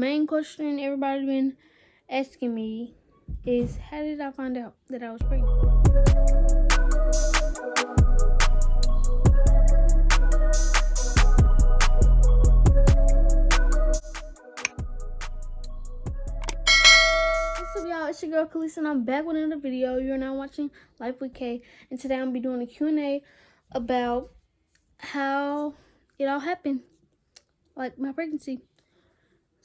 main question everybody been asking me is, how did I find out that I was pregnant? What's up, y'all? It's your girl Khaleesa, and I'm back with another video. You're now watching Life with K, and today I'm gonna be doing a Q&A about how it all happened, like my pregnancy.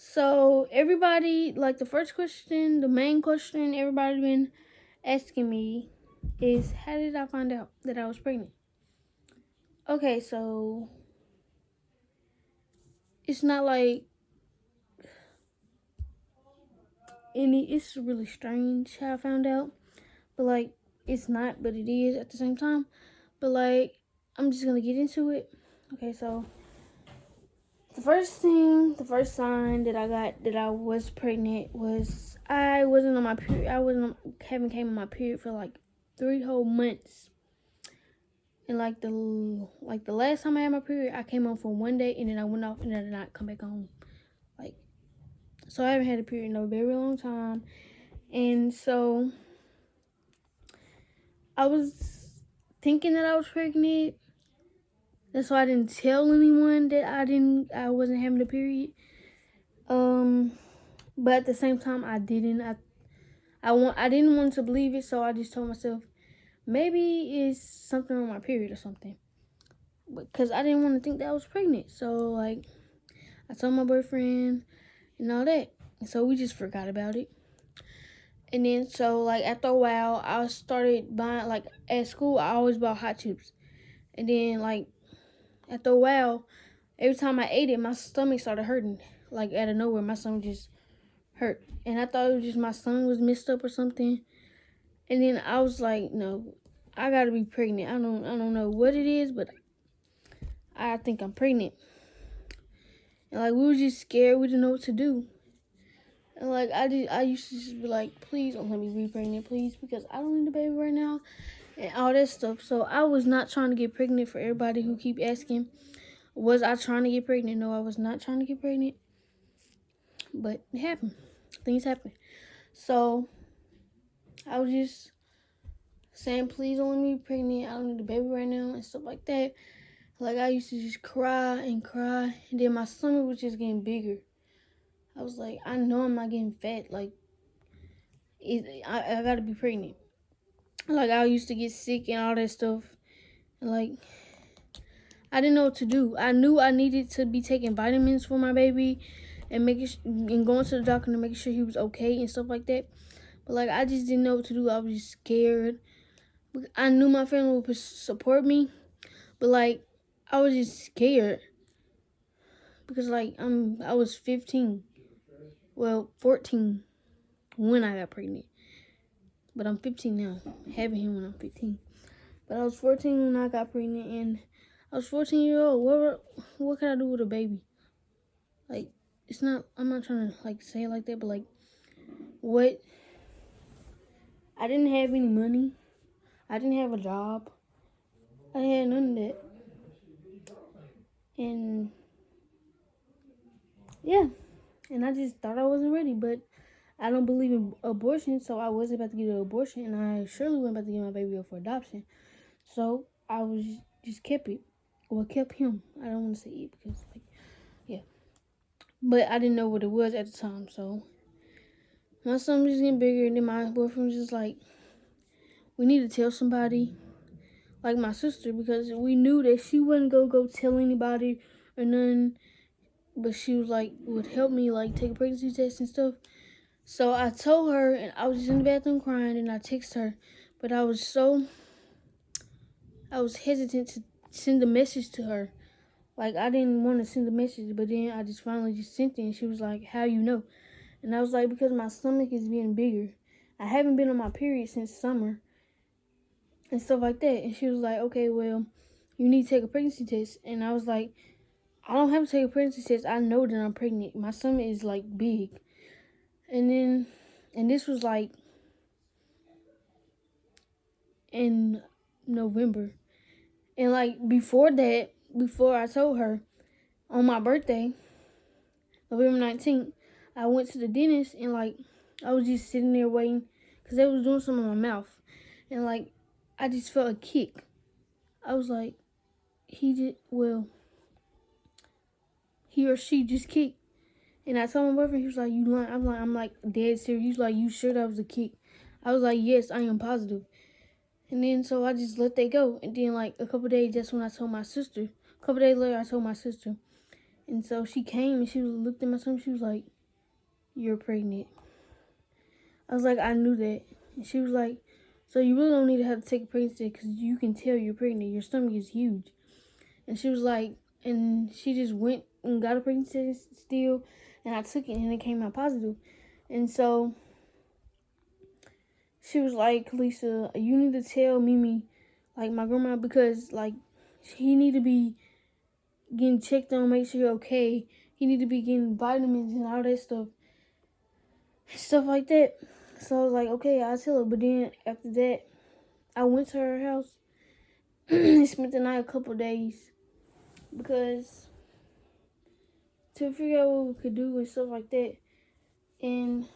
So everybody, like the first question, the main question everybody been asking me is, how did I find out that I was pregnant? Okay, so it's not like it's really strange how I found out, but like it's not, but it is at the same time. But like, I'm just gonna get into it. Okay, so the first sign that I got that I was pregnant was I wasn't on my period. Haven't came on my period for like 3 whole months. And like the last time I had my period, I came on for 1 day and then I went off and then I did not come back home. Like, so I haven't had a period in a very long time. And so I was thinking that I was pregnant. That's why I didn't tell anyone that I wasn't having a period. But at the same time, I didn't want to believe it, so I just told myself maybe it's something on my period or something. Because I didn't want to think that I was pregnant. So like, I told my boyfriend and all that. And so we just forgot about it. And then so like after a while, I started buying, like at school I always bought hot chips. And then like after a while, every time I ate it, my stomach started hurting. Like out of nowhere, my stomach just hurt. And I thought it was just my stomach was messed up or something. And then I was like, no, I gotta be pregnant. I don't know what it is, but I think I'm pregnant. And like, we were just scared. We didn't know what to do. And like, I used to just be like, please don't let me be pregnant, please, because I don't need a baby right now and all that stuff. So I was not trying to get pregnant. For everybody who keep asking, was I trying to get pregnant? No, I was not trying to get pregnant. But it happened. Things happen. So I was just saying, please don't let me be pregnant. I don't need a baby right now and stuff like that. Like, I used to just cry and cry. And then my stomach was just getting bigger. I was like, I know I'm not getting fat. Like, I gotta be pregnant. Like, I used to get sick and all that stuff. And like, I didn't know what to do. I knew I needed to be taking vitamins for my baby and going to the doctor and making sure he was okay and stuff like that. But like, I just didn't know what to do. I was just scared. I knew my family would support me, but like, I was just scared because like I was 15, well 14 when I got pregnant, but I'm 15 now, having him when I'm 15. But I was 14 when I got pregnant, and I was 14 years old. What can I do with a baby? Like, it's not. I'm not trying to like say it like that, but like, what? I didn't have any money. I didn't have a job. I had none of that. And yeah, and I just thought I wasn't ready, but I don't believe in abortion, so I wasn't about to get an abortion, and I surely wasn't about to get my baby up for adoption. So I was just kept it, or kept him. I don't want to say it because like, yeah, but I didn't know what it was at the time. So my son was just getting bigger, and then my boyfriend was just like, we need to tell somebody, like my sister, because we knew that she wouldn't go tell anybody or nothing. But she was like, would help me like take a pregnancy test and stuff. So I told her, and I was just in the bathroom crying, and I texted her, but I was hesitant to send a message to her. Like, I didn't want to send a message, but then I just finally just sent it, and she was like, how you know? And I was like, because my stomach is getting bigger. I haven't been on my period since summer and stuff like that. And she was like, okay, well, you need to take a pregnancy test. And I was like, I don't have to take a pregnancy test. I know that I'm pregnant. My stomach is like big. And this was like in November. And like before I told her, on my birthday, November 19th, I went to the dentist and like I was just sitting there waiting because they was doing something in my mouth, and like I just felt a kick. I was like, he or she just kicked. And I told my boyfriend, he was like, you lying? I'm like, dead serious. He was like, you sure that was a kick? I was like, yes, I am positive. And then so I just let that go. And then like a couple days, that's when I told my sister. A couple days later, I told my sister. And so she came and she looked at my son. She was like, you're pregnant. I was like, I knew that. And she was like, so you really don't need to have to take a pregnancy test because you can tell you're pregnant. Your stomach is huge. And she was like, and she just went and got a pregnancy test still. And I took it and it came out positive. And so she was like, Lisa, you need to tell Mimi, like my grandma, because like he need to be getting checked on, make sure you're okay. He need to be getting vitamins and all that stuff like that. So I was like, okay, I'll tell her. But then after that, I went to her house and spent the night a couple days because to figure out what we could do and stuff like that. And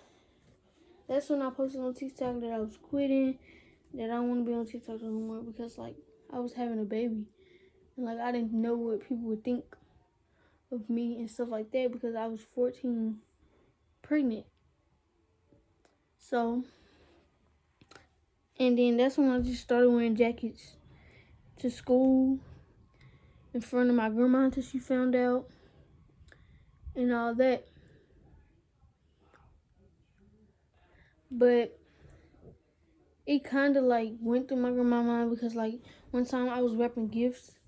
that's when I posted on TikTok that I was quitting, that I don't want to be on TikTok anymore because like I was having a baby. And like I didn't know what people would think of me and stuff like that because I was 14 pregnant. So, and then that's when I just started wearing jackets to school in front of my grandma until she found out and all that. But it kind of like went through my grandma's mind because like one time I was wrapping gifts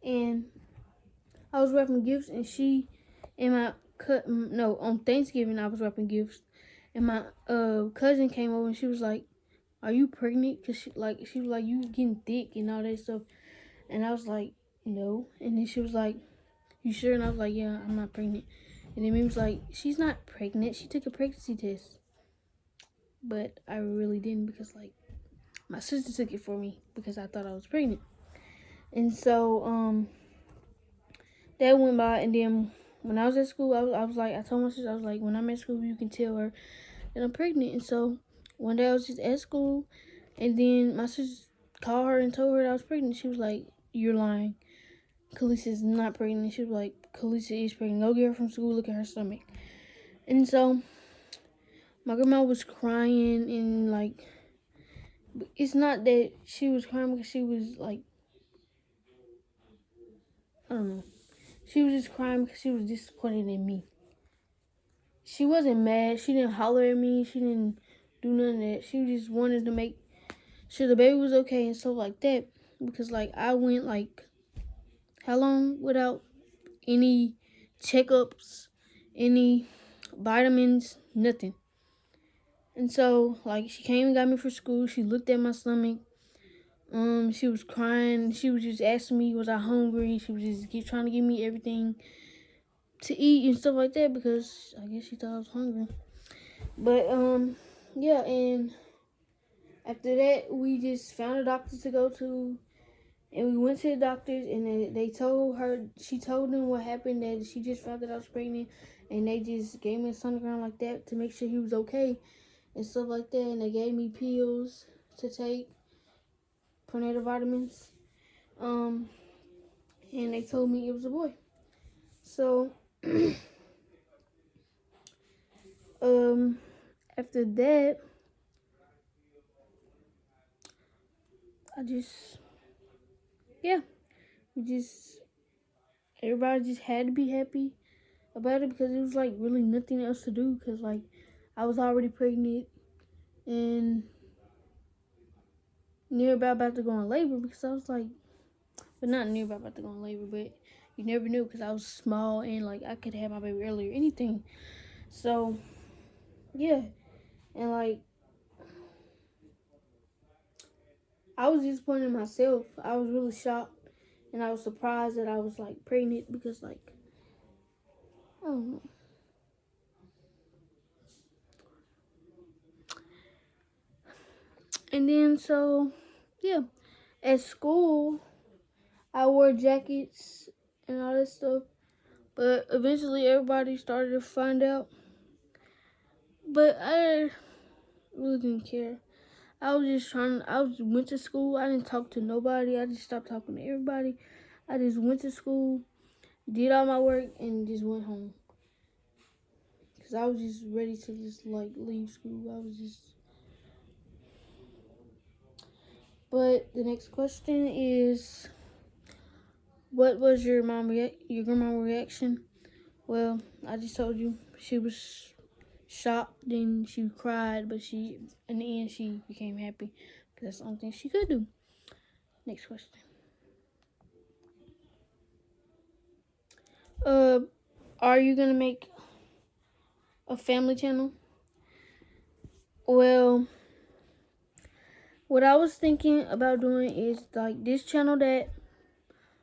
and I was wrapping gifts and she and my on Thanksgiving I was wrapping gifts and my cousin came over and she was like, are you pregnant? Cause she was like, you getting thick and all that stuff. And I was like, no. And then she was like, you sure? And I was like, yeah, I'm not pregnant. And then Mimi was like, she's not pregnant. She took a pregnancy test. But I really didn't because like my sister took it for me because I thought I was pregnant. And so that went by. And then when I was at school, I was like, I told my sister, I was like, when I'm at school, you can tell her that I'm pregnant. And so one day I was just at school, and then my sister called her and told her that I was pregnant. She was like, you're lying. Khaleesa is not pregnant. She was like, Khaleesa is pregnant. Go get her from school. Look at her stomach. And so my grandma was crying and like, it's not that she was crying because she was like, I don't know. She was just crying because she was disappointed in me. She wasn't mad. She didn't holler at me. She didn't do none of that. She just wanted to make sure the baby was okay and stuff like that. Because like I went like how long without any checkups, any vitamins, nothing. And so like she came and got me for school. She looked at my stomach. She was crying. She was just asking me, was I hungry? She was just keep trying to give me everything to eat and stuff like that because I guess she thought I was hungry. But yeah, and after that we just found a doctor to go to, and we went to the doctors, and they told her, she told them what happened, that she just found that I was pregnant, and they just gave me a sonogram like that to make sure he was okay and stuff like that, and they gave me pills to take, prenatal vitamins, and they told me it was a boy. So after that, everybody just had to be happy about it because it was like really nothing else to do because like I was already pregnant and near about to go in labor because I was like, but not near about to go in labor, but you never knew because I was small and like I could have my baby earlier, anything. So yeah, and like I was disappointed in myself. I was really shocked and I was surprised that I was like pregnant because like I don't know. And then so yeah, at school I wore jackets and all that stuff. But eventually everybody started to find out. But I really didn't care. I went to school. I didn't talk to nobody. I just stopped talking to everybody. I just went to school, did all my work, and just went home. Because I was just ready to just, like, leave school. But the next question is, what was your grandma reaction? Well, I just told you she was shocked, then she cried, but in the end she became happy because that's the only thing she could do. Next question. Are you gonna make a family channel? Well, what I was thinking about doing is, like, this channel that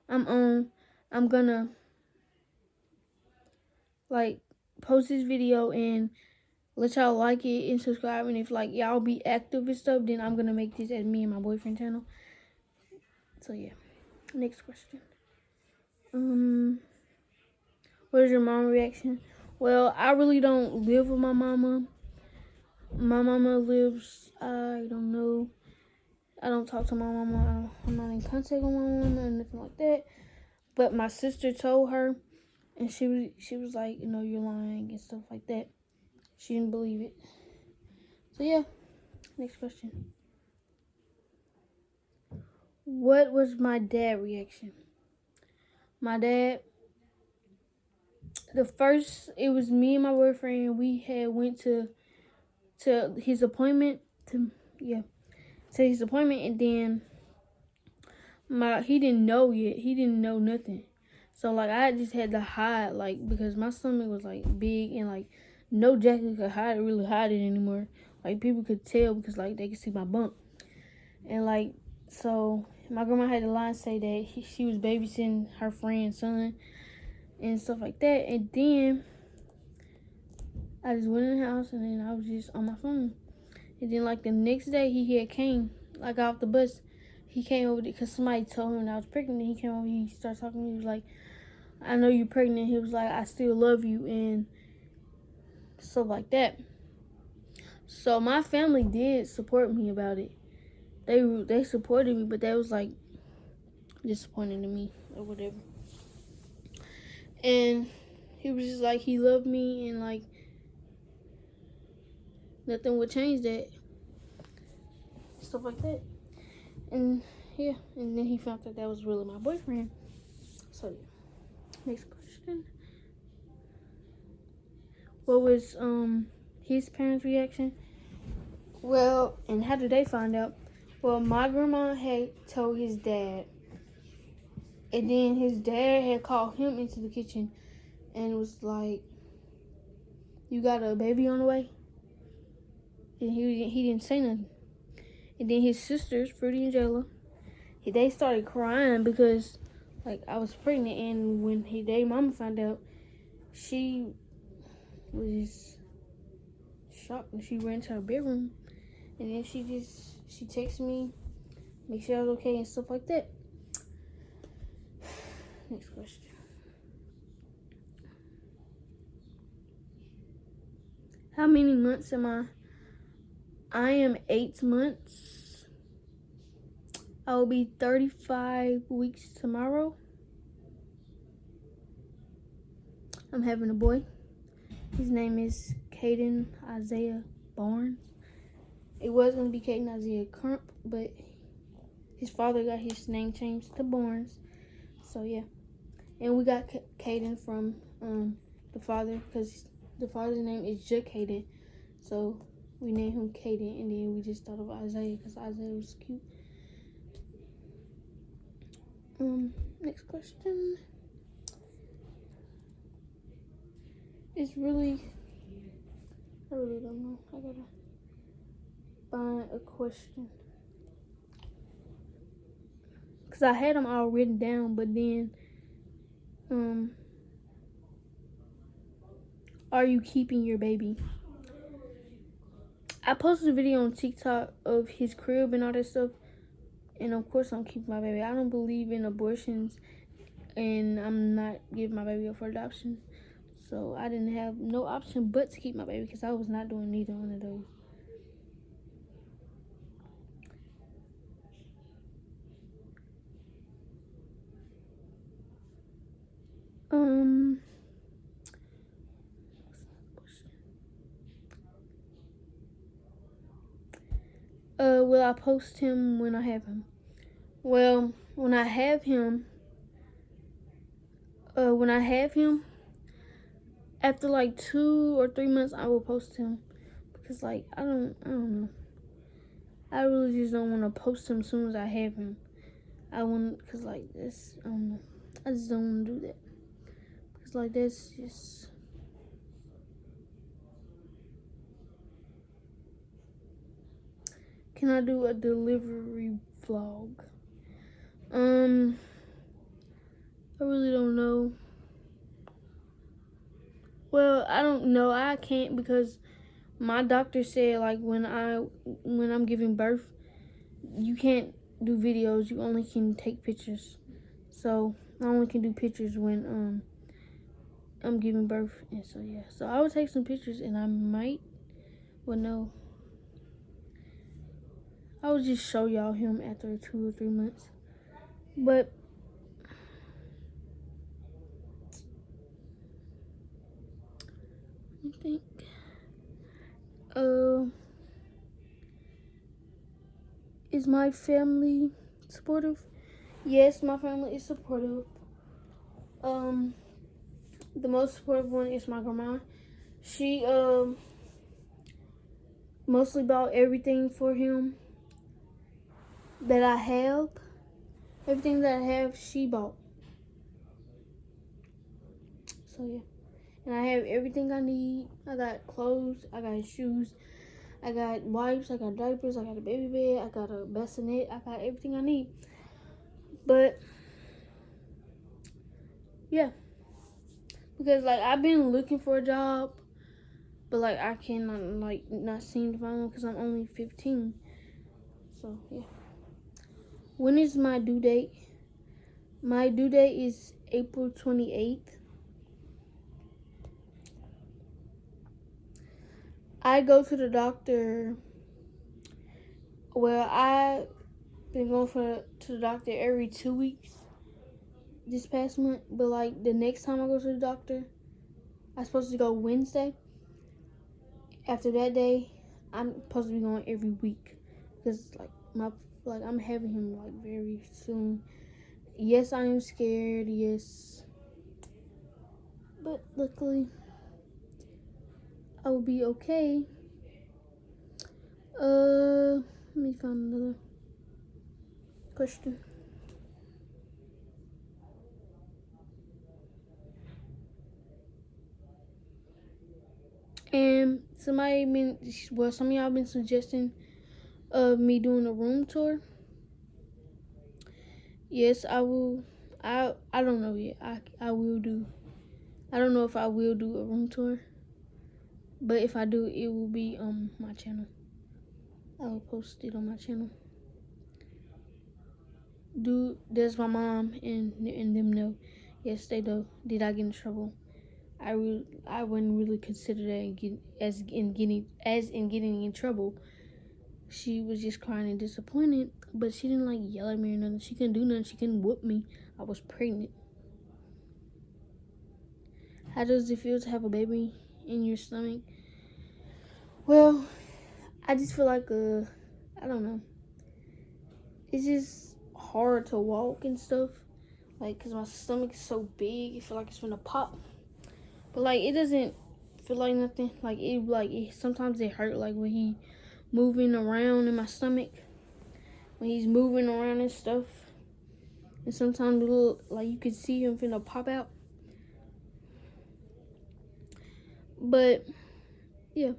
I'm on, I'm gonna, like, post this video and let y'all like it and subscribe, and if, like, y'all be active and stuff, then I'm gonna make this as me and my boyfriend channel. So yeah. Next question. What is your mom reaction? Well, I really don't live with my mama. My mama lives, I don't know. I don't talk to my mama. I'm not in contact with my mama or nothing like that. But my sister told her, and she was like, you know, you're lying and stuff like that. She didn't believe it. So yeah. Next question. What was my dad reaction? My dad, it was me and my boyfriend. We had went to his appointment, to his appointment, and then he didn't know yet. He didn't know nothing. So, like, I just had to hide, like, because my stomach was, like, big, and, like, no jacket could really hide it anymore. Like, people could tell because, like, they could see my bump. And, like, so my grandma had to lie and say that she was babysitting her friend's son and stuff like that. And then I just went in the house, and then I was just on my phone. And then, like, the next day he had came, like, off the bus. He came over because somebody told him I was pregnant. And he came over, he started talking to me. He was like, I know you're pregnant. He was like, I still love you and stuff like that. So my family did support me about it. They supported me, but they was, like, disappointed in me or whatever. And he was just like, he loved me, and, like, nothing would change that. Stuff like that. And yeah, and then he found out that was really my boyfriend. So yeah. Next question. What was his parents' reaction? Well, and how did they find out? Well, my grandma had told his dad, and then his dad had called him into the kitchen and was like, you got a baby on the way? And he didn't say nothing. And then his sisters, Fruity and Jayla, they started crying because, like, I was pregnant, and when their mama found out, she was shocked, and she ran to her bedroom, and then she texted me, make sure I was okay and stuff like that. Next question. How many months am I? I am 8 months. I will be 35 weeks tomorrow. I'm having a boy. His name is Caden Isaiah Barnes. It was going to be Caden Isaiah Crump, but his father got his name changed to Barnes. So yeah. And we got Caden from the father, because the father's name is Caden. So we named him Caden, and then we just thought of Isaiah because Isaiah was cute. Next question. I really don't know. I gotta find a question. Because I had them all written down, but then, are you keeping your baby? I posted a video on TikTok of his crib and all that stuff, and of course I'm keeping my baby. I don't believe in abortions and I'm not giving my baby up for adoption. So I didn't have no option but to keep my baby because I was not doing neither one of those. Will I post him when I have him? Well, when I have him, after like 2 or 3 months, I will post him because like I don't know. I really just don't want to post him as soon as I have him. I want because like this, I don't know. I just don't want to do that because like that's just. Can I do a delivery vlog? I really don't know. Well, I don't know. I can't because my doctor said like when I'm giving birth, you can't do videos. You only can take pictures. So I only can do pictures when I'm giving birth, and so yeah. So I will take some pictures, and I might. Well, no. I will just show y'all him after 2 or 3 months. But I think is my family supportive? Yes, my family is supportive. The most supportive one is my grandma. She mostly bought everything for him that I have. Everything that I have, she bought. So yeah. And I have everything I need. I got clothes, I got shoes, I got wipes, I got diapers, I got a baby bed, I got a bassinet, I got everything I need. But yeah. Because like I've been looking for a job, but like I cannot like not seem to find one because I'm only 15. So yeah. When is my due date? My due date is April 28th. I go to the doctor. Well, I've been going to the doctor every 2 weeks this past month. But like the next time I go to the doctor, I'm supposed to go Wednesday. After that day, I'm supposed to be going every week because like I'm having him like very soon. Yes, I am scared. Yes, but luckily I will be okay. Let me find another question. And some of y'all been suggesting me doing a room tour. Yes, I will. I don't know yet. I will do. I don't know if I will do a room tour, but if I do, it will be on my channel. I will post it on my channel. Does my mom and them know? Yes, they do. Did I get in trouble? I wouldn't really consider that as in getting in trouble. She was just crying and disappointed, but she didn't like yell at me or nothing. She couldn't do nothing. She couldn't whoop me. I was pregnant. How does it feel to have a baby in your stomach? Well, I just feel like I don't know. It's just hard to walk and stuff, like, cause my stomach is so big. I feel like it's gonna pop, but like it doesn't feel like nothing. Sometimes it hurt, like when he moving around in my stomach, when he's moving around and stuff, and sometimes like you can see him finna pop out. But yeah,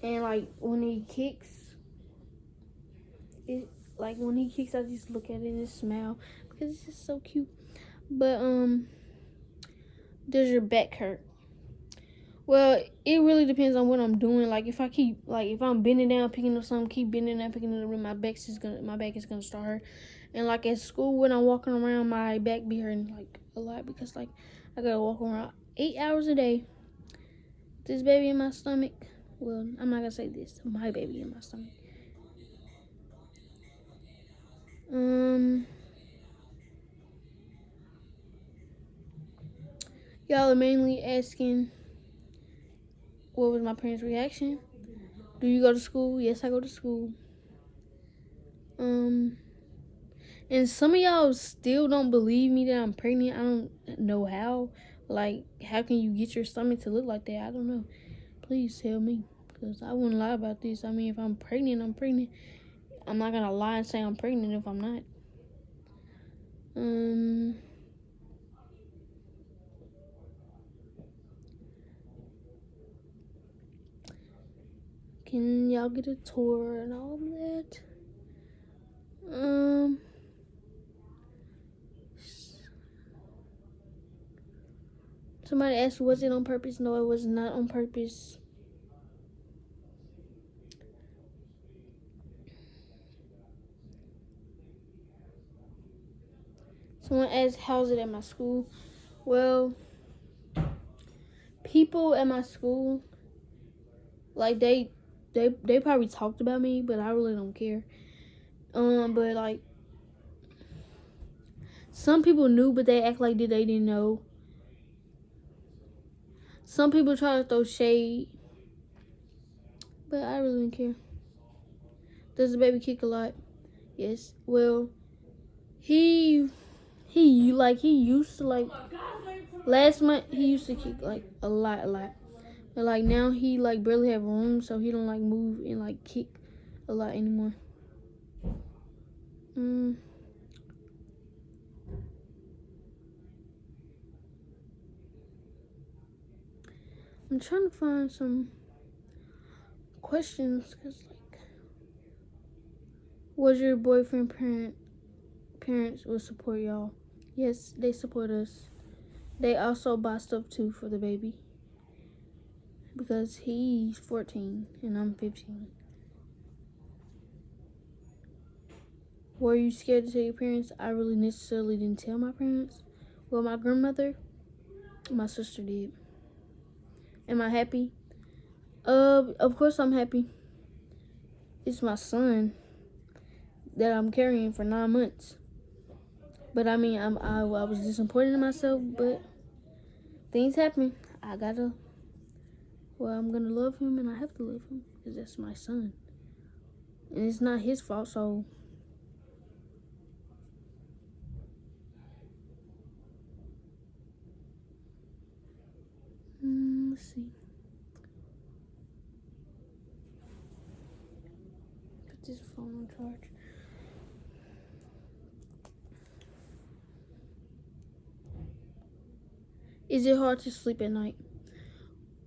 and like when he kicks, I just look at it and smile because it's just so cute. But does your back hurt? Well, it really depends on what I'm doing. Like if I'm bending down picking up something, keep bending down picking it up, my back is gonna start hurt. And like at school, when I'm walking around, my back be hurting like a lot because like I gotta walk around 8 hours a day. This baby in my stomach. Well, I'm not gonna say this. My baby in my stomach. Y'all are mainly asking what was my parents' reaction. Do you go to school? Yes, I go to school. And some of y'all still don't believe me that I'm pregnant. I don't know how. Like, how can you get your stomach to look like that? I don't know. Please tell me, because I wouldn't lie about this. I mean, if I'm pregnant, I'm pregnant. I'm not gonna lie and say I'm pregnant if I'm not. Can y'all get a tour and all of that? Somebody asked, was it on purpose? No, it was not on purpose. Someone asked, how's it at my school? Well, people at my school, like they probably talked about me, but I really don't care. But like some people knew, but they act like they didn't know. Some people try to throw shade, but I really don't care. Does the baby kick a lot? Yes. Well, he used to like last month he used to kick like a lot. But like now he like barely have room, so he don't like move and like kick a lot anymore. I'm trying to find some questions because like, was your boyfriend parents will support y'all? Yes, they support us. They also buy stuff too for the baby because he's 14 and I'm 15. Were you scared to tell your parents? I really necessarily didn't tell my parents. Well, my grandmother, my sister did. Am I happy? Of course I'm happy. It's my son that I'm carrying for 9 months. But I mean, I was disappointed in myself, but things happen. I'm gonna love him and I have to love him because that's my son. And it's not his fault, so. Let's see. Put this phone on charge. Is it hard to sleep at night?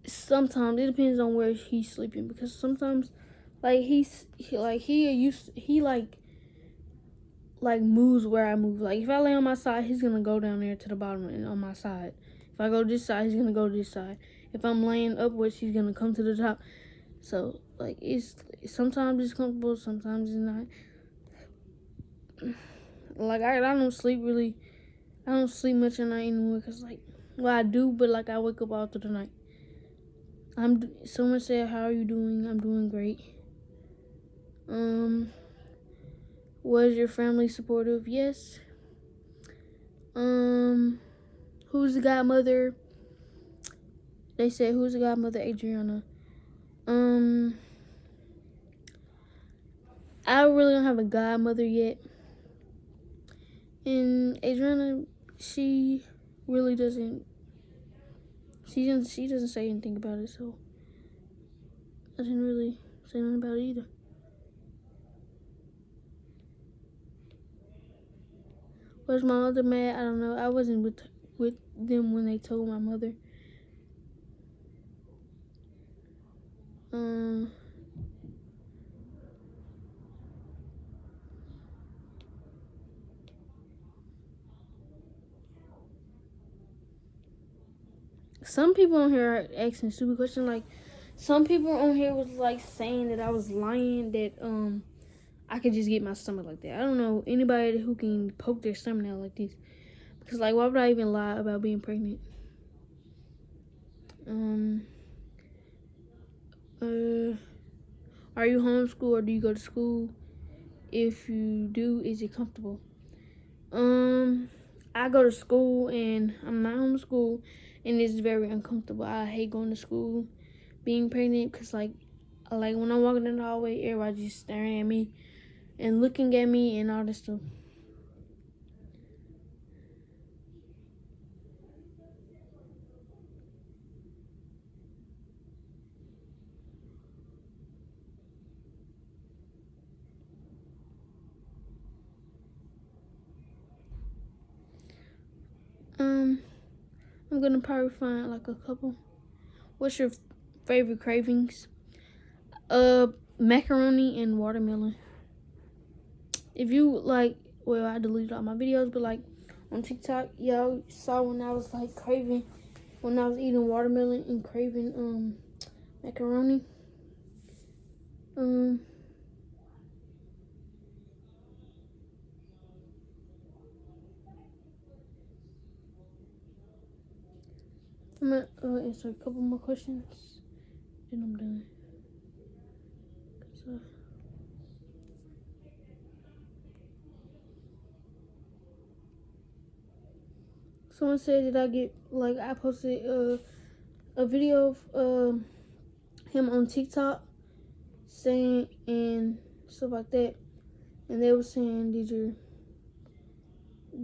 Sometimes it depends on where he's sleeping because sometimes, like he moves where I move. Like if I lay on my side, he's gonna go down there to the bottom and on my side. If I go this side, he's gonna go this side. If I'm laying upwards, he's gonna come to the top. So like it's sometimes it's comfortable, sometimes it's not. Like I don't sleep really. I don't sleep much at night anymore because like, well I do, but like I wake up all through the night. Someone said, how are you doing? I'm doing great. Was your family supportive? Yes. Who's the godmother? They said, who's the godmother? Adriana. I really don't have a godmother yet. And Adriana, she really doesn't. She doesn't say anything about it, so I didn't really say nothing about it either. Was my mother mad? I don't know. I wasn't with them when they told my mother. Some people on here are asking stupid questions. Like, some people on here was like saying that I was lying, that I could just get my stomach like that. I don't know anybody who can poke their stomach out like this. Because, like, why would I even lie about being pregnant? Are you homeschooled or do you go to school? If you do, is it comfortable? I go to school and I'm not homeschooled, and it's very uncomfortable. I hate going to school, being pregnant, because like when I'm walking in the hallway, everybody just staring at me and looking at me and all this stuff. I'm gonna probably find like a couple. What's your favorite cravings? Macaroni and watermelon. If you like, well, I deleted all my videos, but like on TikTok, y'all saw when I was like craving, when I was eating watermelon and craving macaroni. I'm gonna answer a couple more questions, then I'm done. So, someone said that I get like I posted a video of him on TikTok saying and stuff like that, and they were saying,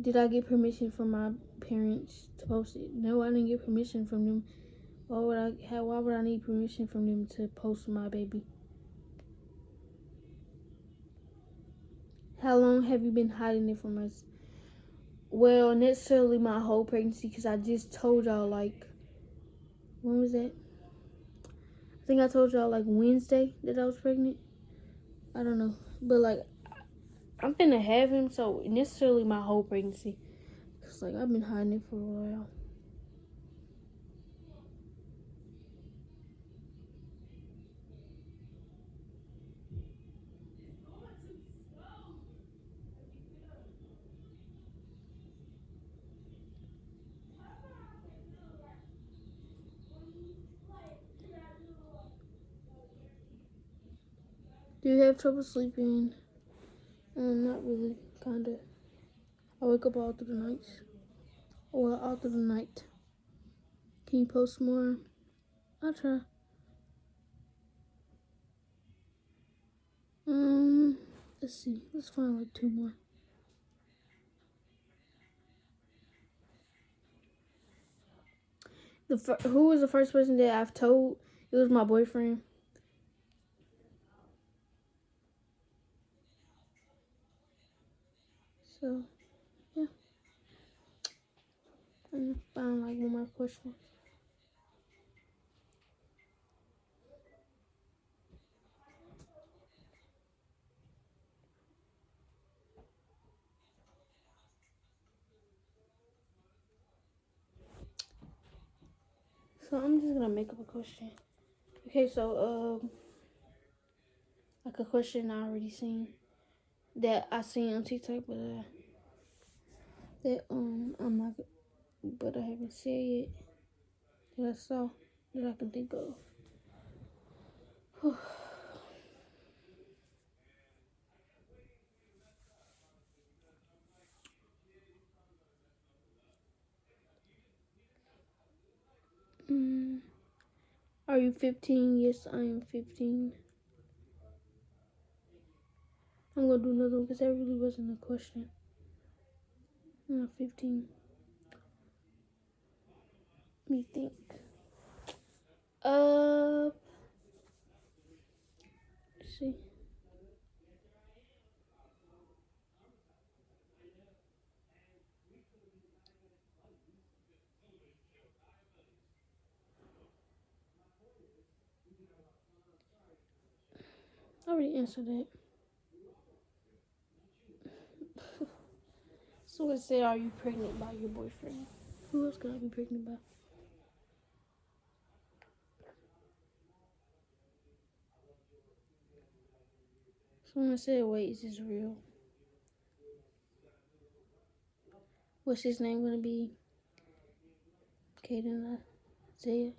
did I get permission from my parents to post it? No, I didn't get permission from them. Why would I need permission from them to post my baby? How long have you been hiding it from us? Well, necessarily my whole pregnancy, because I just told y'all, like, when was that? I think I told y'all like Wednesday that I was pregnant. I don't know, but like I'm finna have him, so necessarily my whole pregnancy, cause like I've been hiding it for a while. Do you have trouble sleeping? Not really, kinda. I wake up all through the nights. Well, all through the night. Can you post more? I'll try. Let's see. Let's find like two more. Who was the first person that I've told? It was my boyfriend. So yeah, I'm gonna find like one more question. So I'm just gonna make up a question. Okay, so like a question I already seen that I seen on TikTok, but that I'm not, but I haven't said yet that I saw that I can think of. Are you 15? Yes, I am 15. I'm gonna do another one because that really wasn't a question. I'm not 15. Let me think. Let's see. I already answered that. So it said, are you pregnant by your boyfriend? Who else could I be pregnant by? Someone said, wait, is this real? What's his name gonna be? Caden Isaiah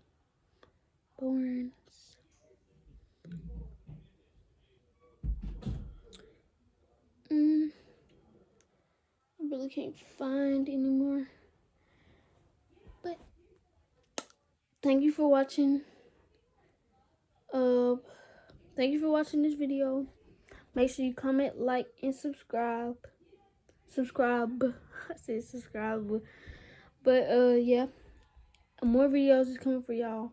Barnes. I really can't find anymore. But thank you for watching. Thank you for watching this video. Make sure you comment, like, and subscribe. I said subscribe. But yeah, more videos is coming for y'all.